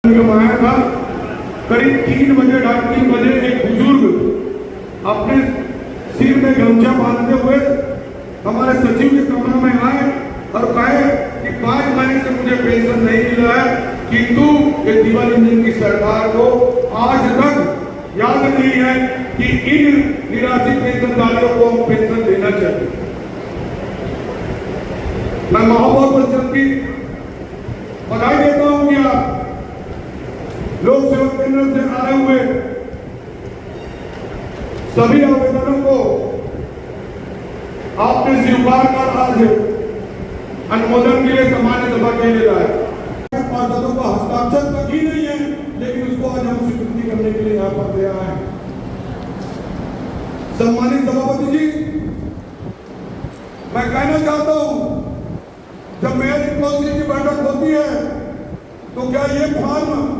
आया था करीब 3 बजे 3:30 एक बुजुर्ग अपने सिर में गमछा बांधते हुए हमारे सचिव के कमरे में आए और कहे कि 5 महीने से मुझे पेंशन नहीं मिला है, किंतु ये दिवाली दिन की सरकार को आज तक याद नहीं है कि इन निराश्रित पेंशनधारियों को हम पेंशन देना चाहिए। मैं महोबा परिषद की बधाई देता हूं कि आप लोक सेवा केंद्र से आए हुए सभी आवेदनों को आपने स्वीकार कर आज अनुमोदन के लिए सामान्य सभा के लिए लाए। पार्षदों का हस्ताक्षर तक ही नहीं है, लेकिन उसको आज हम स्वीकृति करने के लिए यहाँ पर ले आए हैं। सम्मानित सभापति जी, मैं कहना चाहता हूं, जब मेयर काउंसिल की बैठक होती है तो क्या ये फॉर्म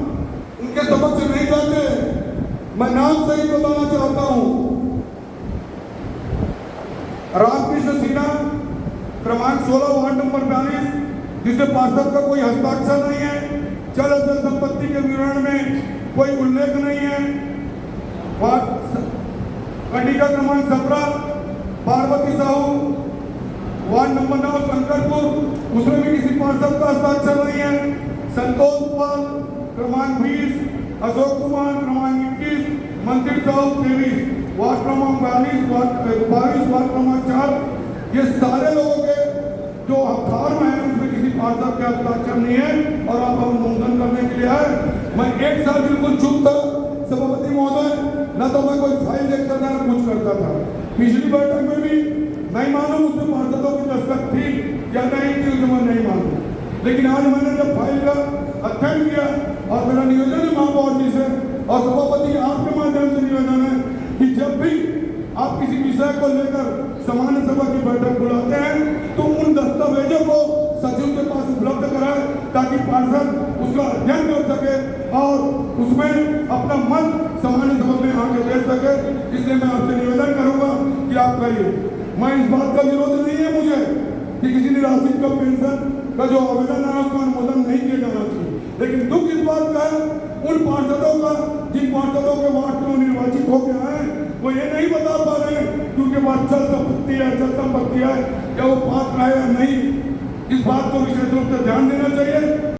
उनके समक्ष नहीं जाते? मैं नाम सही बताना चाहता हूं, रामकृष्ण सिन्हा, क्रमांक 16, वार्ड नंबर 42, जिससे पार्षद का कोई हस्ताक्षर नहीं है, चल अचल संपत्ति के विवरण में कोई उल्लेख नहीं है। कंडिका क्रमांक 17, पार्वती साहू, वार्ड नंबर 9, शंकरपुर, उसमें भी किसी पार्षद का हस्ताक्षर नहीं है। संतोष पाल, क्रमांक 20, अशोक कुमार, क्रमांक 21, मंत्री साहू 23, वार्ड क्रमांक 22, वार्ड क्रमांक 4, ये सारे लोगों के जो फॉर्म है उसमें किसी पार्षद के हस्ताक्षर नहीं है और आप अनुमोदन करने के लिए आए। मैं एक साल बिल्कुल चुप था सभापति महोदय, न तो मैं कोई फाइल देखता था न कुछ करता था। पिछली बैठक में भी नहीं मालूम उसमें पार्षदों की दस्तखत थी या नहीं थी, उसे मैं नहीं मालूम, लेकिन आज मैंने जब फाइल का अध्ययन किया और मेरा निवेदन है महापौर जी से और सभापति आपके माध्यम से निवेदन है कि जब भी आप किसी विषय को लेकर सामान्य सभा की बैठक बुलाते हैं तो उन दस्तावेजों को सचिव के पास उपलब्ध कराएं ताकि पार्षद उसका अध्ययन कर सके और उसमें अपना मत सामान्य सभा में आके दे सके। इसलिए मैं आपसे निवेदन करूंगा कि आप कहिए। मैं इस बात का विरोध नहीं है मुझे कि किसी निराश्रित का पेंशन का जो आवेदन है उसका अनुमोदन नहीं किया जाना चाहिए, लेकिन दुख इस बात का है उन पार्षदों का जिन पार्षदों के वार्ड में निर्वाचित होकर आए वो ये नहीं बता पा रहे हैं कि उनके पास चल संपत्ति है या वो पात्र है या नहीं। इस बात को विशेष रूप से ध्यान देना चाहिए।